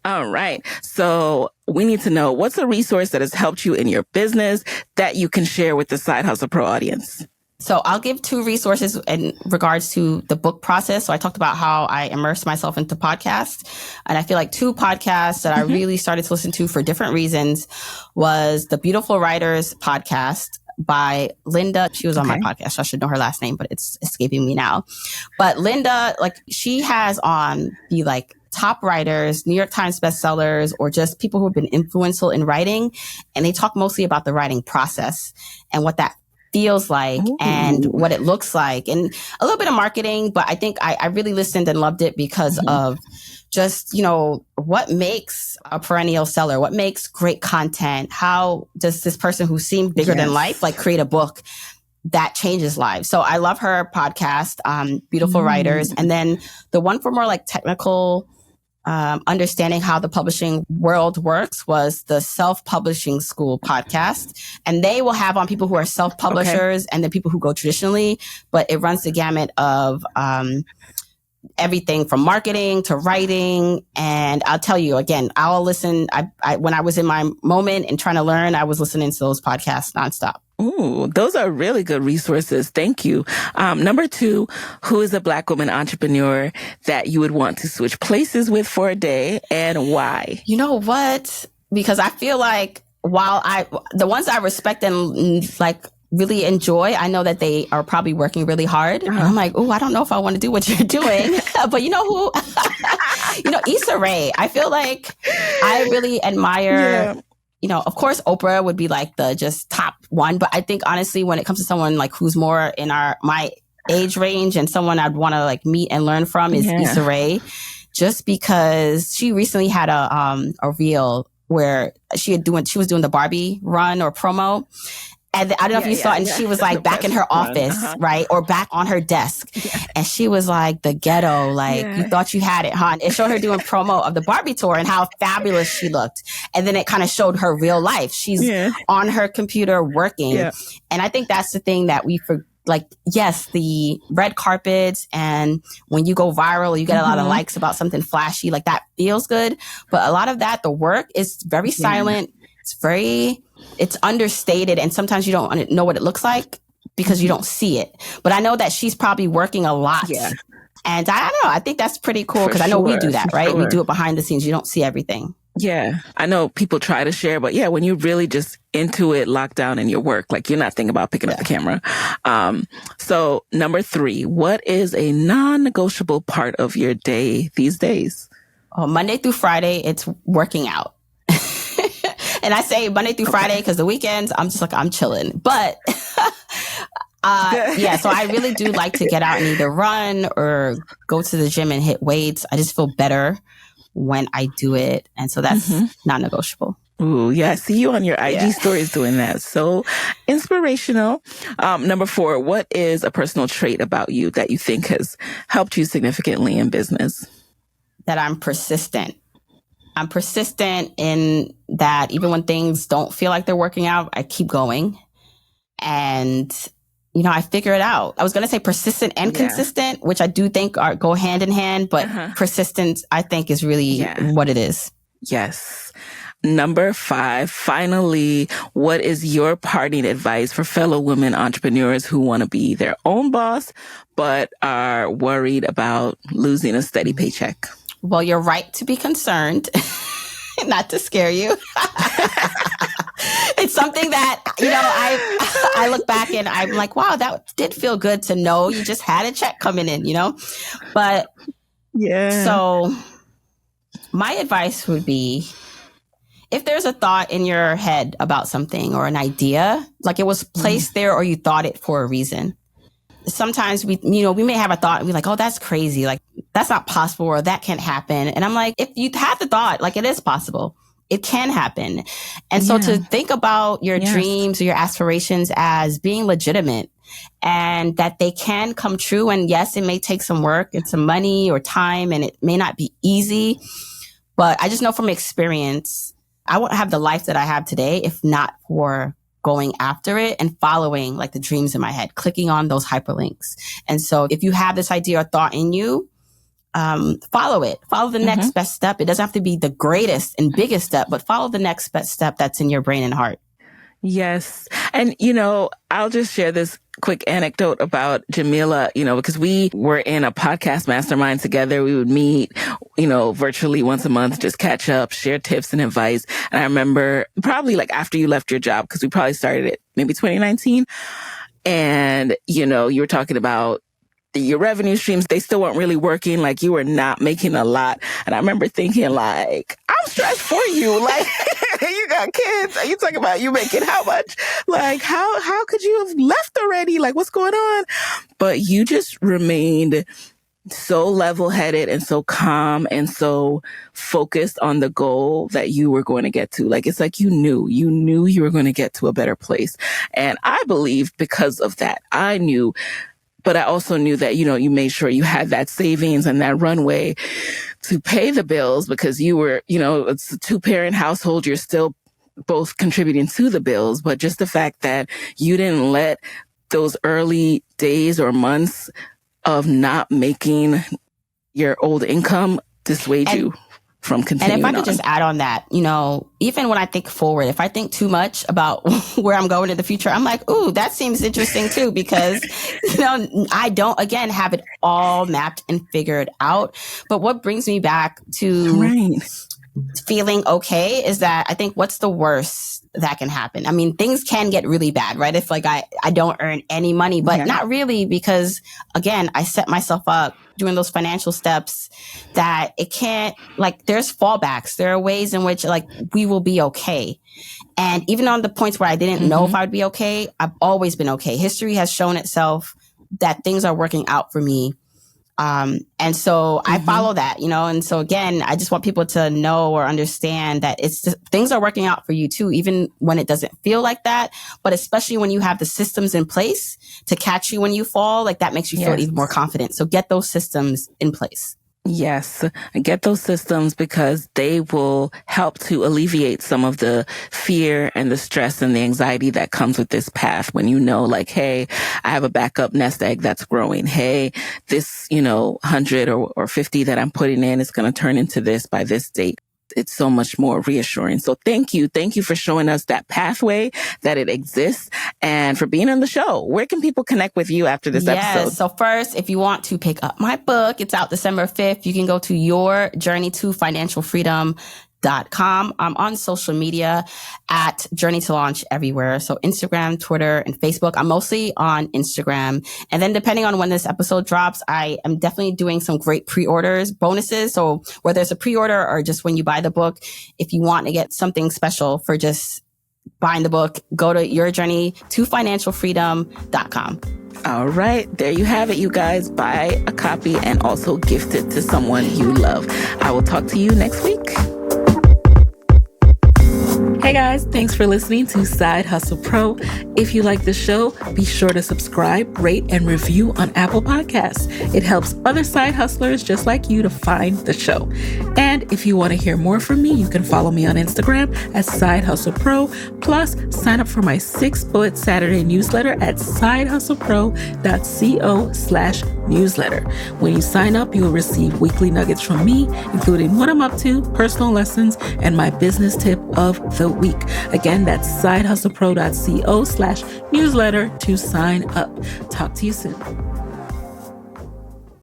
All right. So we need to know, what's a resource that has helped you in your business that you can share with the Side Hustle Pro audience? So I'll give 2 resources in regards to the book process. So I talked about how I immersed myself into podcasts. And I feel like 2 podcasts that I really started to listen to for different reasons was the Beautiful Writers podcast by Linda. She was on my podcast, so I should know her last name, but it's escaping me now. But Linda, she has on the top writers, New York Times bestsellers, or just people who have been influential in writing. And they talk mostly about the writing process and what that feels like and what it looks like, and a little bit of marketing. But I think I really listened and loved it because of just, what makes a perennial seller? What makes great content? How does this person who seemed bigger than life, create a book that changes lives? So I love her podcast, Beautiful Writers. And then the one for more technical, understanding how the publishing world works was the Self-Publishing School podcast. And they will have on people who are self-publishers and then people who go traditionally, but it runs the gamut of everything from marketing to writing. And I'll tell you again, I'll listen. I when I was in my moment and trying to learn, I was listening to those podcasts nonstop. Ooh, those are really good resources. Thank you. Number 2, who is a Black woman entrepreneur that you would want to switch places with for a day, and why? You know what? Because I feel like while the ones I respect and like really enjoy, I know that they are probably working really hard. And I'm like, oh, I don't know if I want to do what you're doing. But you know who? Issa Rae. I feel like I really admire, of course, Oprah would be like the just top one. But I think honestly, when it comes to someone like who's more in my age range and someone I'd want to like meet and learn from is Issa Rae, just because she recently had a reel where she was doing the Barbie run or promo. And I don't know if you saw it, and she was like back in her office, right? Or back on her desk. Yeah. And she was like the ghetto, like you thought you had it, huh? It showed her doing promo of the Barbie tour and how fabulous she looked. And then it kind of showed her real life. She's on her computer working. Yeah. And I think that's the thing that yes, the red carpets and when you go viral, you get a lot of likes about something flashy, like that feels good. But a lot of that, the work is very silent. It's understated. And sometimes you don't know what it looks like because you don't see it. But I know that she's probably working a lot. Yeah. And I don't know. I think that's pretty cool because I know we do that, right? Sure. We do it behind the scenes. You don't see everything. Yeah. I know people try to share, but when you're really just into it, locked down in your work, like you're not thinking about picking up the camera. So number 3, what is a non-negotiable part of your day these days? Monday through Friday, it's working out. And I say Monday through Friday because the weekends, I'm just like, I'm chilling. But so I really do like to get out and either run or go to the gym and hit weights. I just feel better when I do it. And so that's not negotiable. Ooh, yeah. I see you on your IG stories doing that. So inspirational. Number 4, what is a personal trait about you that you think has helped you significantly in business? That I'm persistent. I'm persistent in that even when things don't feel like they're working out, I keep going. And, I figure it out. I was going to say persistent and consistent, which I do think go hand in hand, but persistence, I think, is really what it is. Yes. Number 5, finally, what is your parting advice for fellow women entrepreneurs who want to be their own boss, but are worried about losing a steady paycheck? Well, you're right to be concerned, not to scare you. It's something that, I look back and I'm like, wow, that did feel good to know you just had a check coming in, But so my advice would be, if there's a thought in your head about something or an idea, like it was placed there or you thought it for a reason. Sometimes we may have a thought and we're like, oh, that's crazy. Like, that's not possible or that can't happen. And I'm like, if you have the thought, like it is possible. It can happen. And so to think about your dreams or your aspirations as being legitimate and that they can come true. And yes, it may take some work and some money or time and it may not be easy. But I just know from experience, I wouldn't have the life that I have today if not for going after it and following like the dreams in my head, clicking on those hyperlinks. And so if you have this idea or thought in you, follow it. Follow the next best step. It doesn't have to be the greatest and biggest step, but follow the next best step that's in your brain and heart. Yes. And, I'll just share this quick anecdote about Jamila, because we were in a podcast mastermind together. We would meet, virtually once a month, just catch up, share tips and advice. And I remember probably like after you left your job, because we probably started it maybe 2019. And, you were talking about your revenue streams, they still weren't really working. Like you were not making a lot. And I remember thinking like, I'm stressed for you. Like you got kids. And you talking about you making how much? Like how could you have left already? Like what's going on? But you just remained so level-headed and so calm and so focused on the goal that you were going to get to. Like, it's like you knew you were going to get to a better place. And I believe because of that, I knew, but I also knew that, you made sure you had that savings and that runway to pay the bills because you were, it's a 2-parent household. You're still both contributing to the bills, but just the fact that you didn't let those early days or months of not making your old income dissuade you from continuing. And if I could just add on that, even when I think forward, if I think too much about where I'm going in the future, I'm like, ooh, that seems interesting too, because, I don't, again, have it all mapped and figured out. But what brings me back to feeling okay is that I think what's the worst that can happen? I mean, things can get really bad, right? If like I don't earn any money, but not really, because again, I set myself up doing those financial steps that it can't, like, there's fallbacks. There are ways in which like we will be okay. And even on the points where I didn't know if I would be okay, I've always been okay. History has shown itself that things are working out for me. And so I follow that, you know, and so again, I just want people to know or understand that it's just, things are working out for you too, even when it doesn't feel like that, but especially when you have the systems in place to catch you when you fall, like that makes you feel even more confident. So get those systems in place. Yes, get those systems because they will help to alleviate some of the fear and the stress and the anxiety that comes with this path when you know, like, hey, I have a backup nest egg that's growing. Hey, this, 100 or 50 that I'm putting in is going to turn into this by this date. It's so much more reassuring. So thank you. Thank you for showing us that pathway, that it exists, and for being on the show. Where can people connect with you after this episode? So first, if you want to pick up my book, it's out December 5th. You can go to yourjourneytofinancialfreedom.com. I'm on social media at Journey to Launch everywhere. So Instagram, Twitter, and Facebook. I'm mostly on Instagram. And then depending on when this episode drops, I am definitely doing some great pre-orders, bonuses. So whether it's a pre-order or just when you buy the book, if you want to get something special for just buying the book, go to yourjourneytofinancialfreedom.com. All right. There you have it, you guys. Buy a copy and also gift it to someone you love. I will talk to you next week. Hey guys, thanks for listening to Side Hustle Pro. If you like the show, be sure to subscribe, rate, and review on Apple Podcasts. It helps other side hustlers just like you to find the show. And if you want to hear more from me, you can follow me on Instagram at Side Hustle Pro. Plus, sign up for my 6-bullet Saturday newsletter at sidehustlepro.co/newsletter. When you sign up, you will receive weekly nuggets from me, including what I'm up to, personal lessons, and my business tip of the week. Again, that's sidehustlepro.co/newsletter to sign up. Talk to you soon.